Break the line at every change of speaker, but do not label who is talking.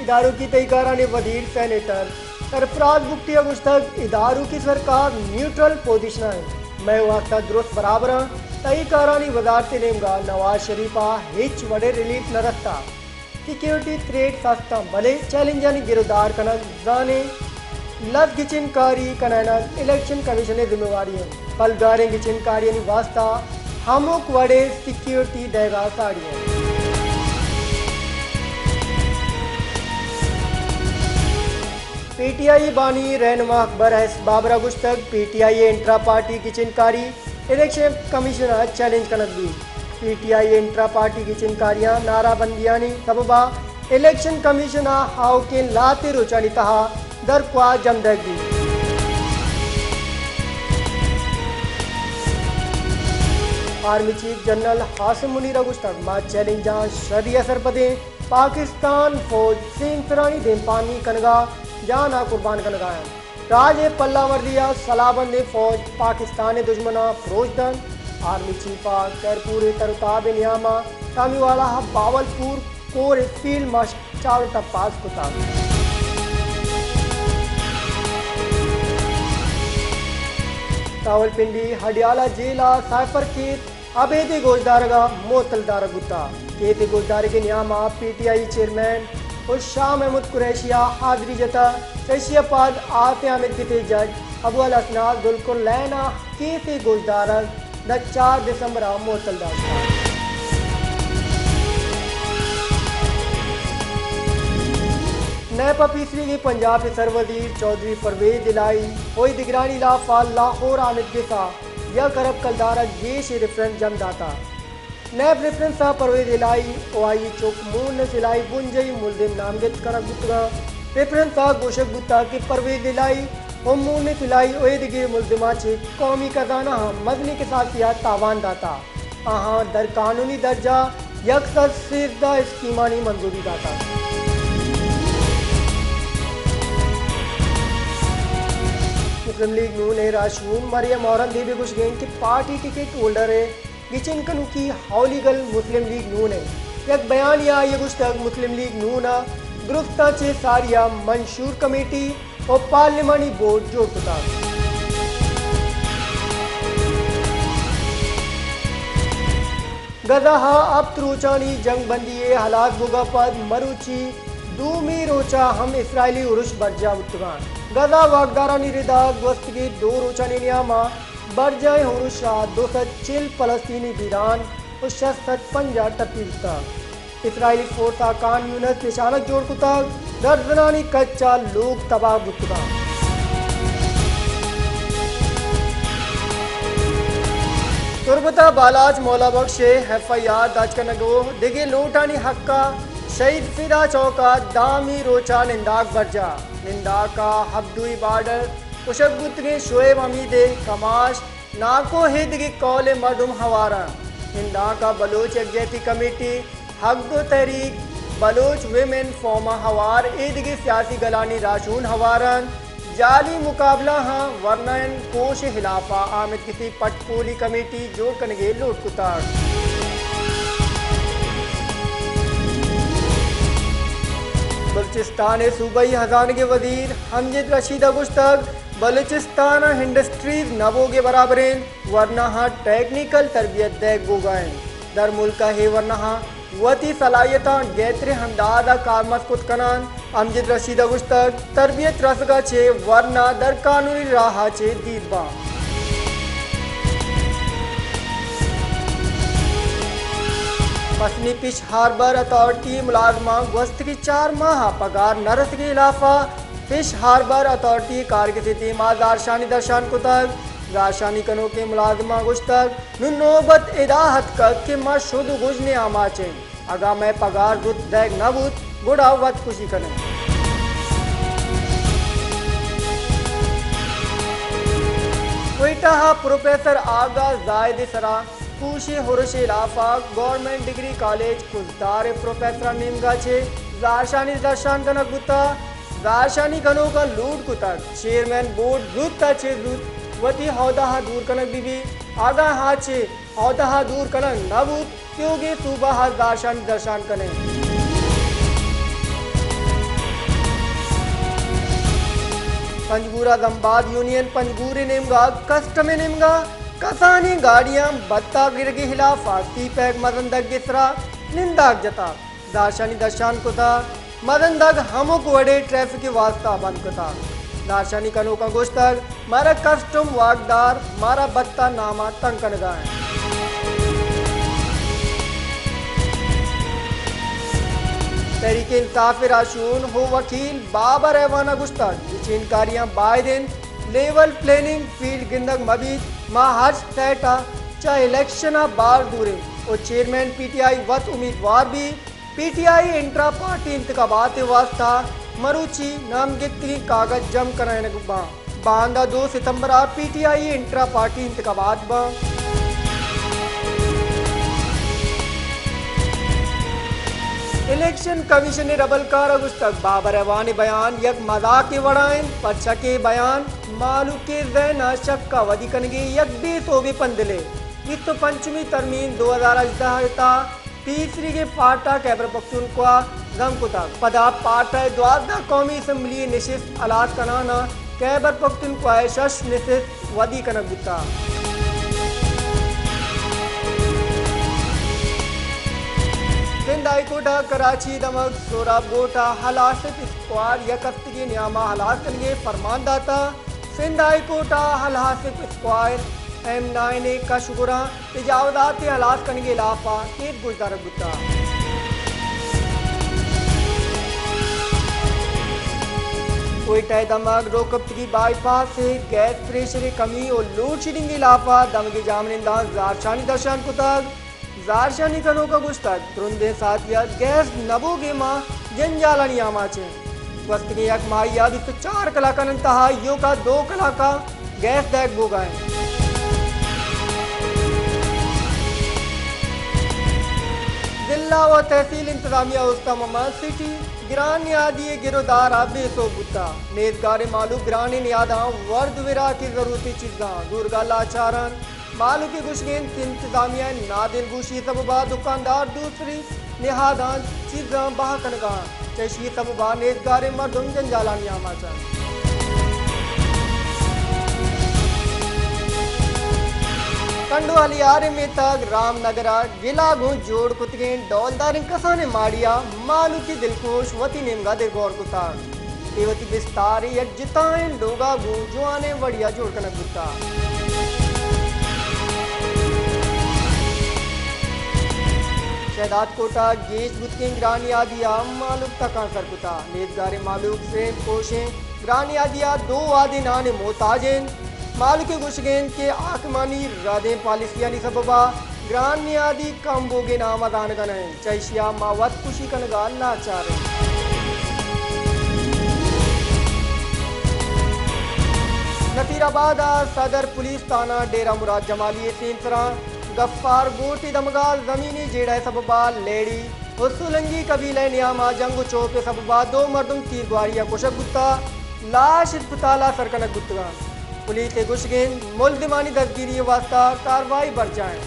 इदारों की तयकारानी वजीर सेनेटर सरफराज बुगटी गुश्तक इदारों की सरकार न्यूट्रल पोजिशन है। मैं वास्ता दुरुस्त बराबर तयकारानी वजारत नेमगा नवाज शरीफा हिच वडे रिलीफ न रखता। सिक्योरिटी थ्रेट सस्ता भले चैलेंजानी गिरफ्तार कनक जाने लद गिचिनकारी कनानक इलेक्शन कमीशन जिम्मेवारी है। पलगारे गिचिनकारी वास्ता हमोक वडे सिक्योरिटी देगा साड़ियाँ। पीटीआई बानी रहनुमा अकबर एस बाबरा गुश्तक पीटीआई इंट्रा पार्टी किचनकारी इलेक्शन कमिश्नर चैलेंज कनकदी। पीटीआई इंट्रा पार्टी किचनकारियां नाराबंदियानी सबबा इलेक्शन कमिश्नर हाउ के लाते रोचानी तहा दरख्वा जमदगी। Army chief general Hasim Munir गुश्तक मा चैलेंजा शरी असर पदे पाकिस्तान फौज सिंह फिरानी देमपानी कनगा जाना कुर्बान कनगाया। राजे पल्ला वर्दिया सलाबंद फौज पाकिस्तान दुश्मना फरोजदन। आर्मी चीफा करपूरे तरताब नियामा तामीवाला बावलपुर कोर फील्ड मस्ट चारों टप्पास कुता। रावलपिंडी हडियाला जेला साइफर खेत अबेदे गोजदारगा मोतलदार गुत्ता केते गोजदारे के नियामा पीटीआई चेयरमैन और शाह महमूद कुरैशिया हाजरी जता शशियापाद आते आमिर के जज अबू अल असनाद दुलकुल लैना केते गोजदार द 4 दिसंबर मोतलदार नैपा पीसरी की पंजाब के सरवजीर चौधरी परवेज इलाई होई दिगरानी लाफाल लाहौर आमिर के सा या करब कलदारा जेश रेफरेंस जमदाता नैब रेफरेंस सा परवेज इलाई ओआई चौक मून सिलाई बुंजई मुल्दिम नामगत करक गुत्ता रेफरेंस सा गोशक गुत्ता की परवेज इलाई और मून सिलाई ओएदगी मुल्जिमा चे कौमी खजाना मदनी के साथ या तावान दाता आहा दर कानूनी दर्जा यकसर सिरदा स्कीमानी मंजूरी दाता। मुस्लिम लीग नून ने राशून मरियम औरन देवी गुशगेन की पार्टी टिकट होल्डर है गिचिनकन की हौलीगल मुस्लिम लीग नून है। एक बयान या ये गुश्तक मुस्लिम लीग नून दुरुस्ता चे सारिया मंशूर कमेटी और पार्लिमानी बोर्ड जोड़ कुता। गजाहा अब त्रोचानी जंग बंदी हालात बुगा पद मरुची दूमी रोचा हम इसराइली उरुश बर्जा उत्तगान गजा वागदारानी रिदा ग्वस्त की 2 रोचानी नियामा बर्जाए हुरुशा 240 फलस्तीनी वीरान और 655 टपीलता इसराइली फोर्स आकान यूनस निशानक जोड़ कुता दर्जनानी कच्चा लोग तबाह बुतगा। तुरबता बालाज मौला बख्शे एफआईआर दर्ज करनगो दिगे लोटानी हक्का शहीद फिदा चौका दामी रोचा निंदाक बर्जा निंदाका हब्दुई बार्डर कुशबुतगे शोएब अमीदे कमाश नाको हिदगी कौले मर्दुम हवारा निंदाका बलोच यकजहती कमेटी हक तहरीक बलोच विमेन फॉर्मा हवार ईदगी सियासी गलानी राशून हवारन जाली मुकाबला हाँ वर्नन कोश हिलाफा आमिद किसी पटपोली कमेटी जोड़ कनगे लोट कुतार। बलूचिस्तान सूबाई हजान के वजीर हमजिद रशीद गुश्तक बलूचिस्तान इंडस्ट्रीज नबोगे बराबरें वरना टेक्निकल तरबियत दैग गोगाएं दर मुल्क है वरना वती सलाहियता गैत्र हमदादा कारमस कुत कनान हमजिद रशीद गुश्तक तरबियत रसगा चे वरना दर कानूनी राह चे दीदबा। पसनी पिच हार्बर अथॉरिटी मुलाजमा गस्त की 4 माह पगार नरस के इलाफा फिश हार्बर अथॉरिटी कारकर्दगी माजारशानी दर्शान कुतक गाशानी कनो के मुलाजमा गुश्तक नौबत इदाहत कक के मशुद गुजने आमाचे अगा मैं पगार गुत दैग नबुत गुड़ा वत खुशी करें। क्वेटा प्रोफेसर आगा जायद सरा कुशे हुरशे इलाफा गवर्नमेंट डिग्री कॉलेज कुजदार प्रोफेसर निमगा छे जारशानी दर्शान कनक गुता जारशानी कनो का लूट कुतक चेयरमैन बोर्ड रुत का छे रुत वती हौदा दूर कनक बीबी आगा हाचे हौदा दूर कनक नबुत क्योंकि सूबा जारशानी दर्शान कने। पंजगुरा दमबाद यूनियन पंजगुरे निमगा कस्टम निमगा कसानी गाड़ियां बत्ता गिरगे खिलाफ आस्ती पैक मदनदग गिसरा निंदाक जता दार्शनी दर्शान को था मदनदग हमक वड़े ट्रैफिक वास्ता बंद को था दार्शनी कनो का गोश्तक मारा कस्टम वाकदार मारा बत्ता नामा तंकन गाए तहरीके इंसाफ राशून हो वकील बाबर एवाना गुश्तक चिनकारियां बायदिन लेवल प्लानिंग फील्ड गिंदक मबीद मां हज तैटा चाहे इलेक्शन बार दूरे और चेयरमैन पीटीआई वत उम्मीदवार भी पीटीआई इंट्रा पार्टी इंतखाबात वास्ता मरुची नामगितरी कागज जम कराने बांदा 2 सितंबर पीटीआई इंट्रा पार्टी इंतखाबात बा इलेक्शन कमीशन ने रबलकार अगुस्तक बाबर एवान बयान यक मजाक के वड़ाइन पच्चा के बयान मालू के जैना शक का वदी कनगे यक बेतोबे पंदले वित्त पंचमी तरमीन 2018 तीसरी के पार्टा कैबर पख्तूनख्वा गमकुता पदा पार्टा द्वादा कौमी असम्बली निशिस्त अलात कनाना कैबर पख्तूनख्वा शश निशिस्त वदी कनगुता सिंध हाईकोर्टा कराची दमक सोराब गोटा हलासत स्क्वाड यकफ्तगी नियामा हलास कनगे फरमानदाता सिंध हाईकोर्टा हलासत स्क्वाड M9 का शुक्रा तजावजात हलास कनगे लाफा केत गुजदार गुता कोयटा दमक रोकप्तगी बाईपास से गैस प्रेशर कमी और लोड शेडिंग लाफा दमगे जामनिंदा जारशानी दर्शान कुतक जारशानी कनो का गुश्तक तुरंदे साथिया गैस नबोगे मां जंजालानी आमाचे वस्तगे यक माहिया 4 कलाका नंतहा यो का 2 कलाका गैस दैक बोगाए जिला व तहसील इंतजामिया उस्ता मोहम्मद सिटी गिरान नियादी गिरोदार बेसो बुता नेजगारे मालू गिरानी नियादा वर्द विरा की जरूरती चीजा दूरगाला आचारण मालू की गुशगेन इंतजामिया नादिल गुशी सबबा दुकानदार दूसरी निहादा चीजा बाह कनगा चशी सबबा नेजगारे मर्दुम जंजालानी आमाचा कंडो हलियारे में तक रामनगरा गिलागो जोड़ कुतगें डौलदार कसाने माड़िया मालू की दिलखुश वती नेमगा दे गौर कुता एवती विस्तार यक जिताएं लोगा गो जुआने वड़िया जोड़ कनक गुता शहदाद कोटा गेज बुतकें ग्रानी आदिया मालूक तका सरकुता नेदगारे मालूक से कोशें ग्रानी आदिया 2 आदि नाने मोहताजें मालू के गुशगेन के आकमानी राधे पालिसियानी सबबा ग्रान नियादी कम बोगे नाम अदान गने चैशिया मावत खुशी कनगा लाचार नसीराबाद सदर पुलिस थाना डेरा मुराद जमाली तीसरा गफ्फार गोटी दमगा जमीनी जेड़ा सबबा लेडी हुसुलंगी कबीले नियामा जंग चौक सबबा 2 मर्दुम तीर ग्वारिया कोशक गुत्ता लाश अस्पताला सरकनक गुत्ता पुलिस गुशगेन मुल्जिमानी दस्तगीरी वास्ता कार्रवाई बर जाए।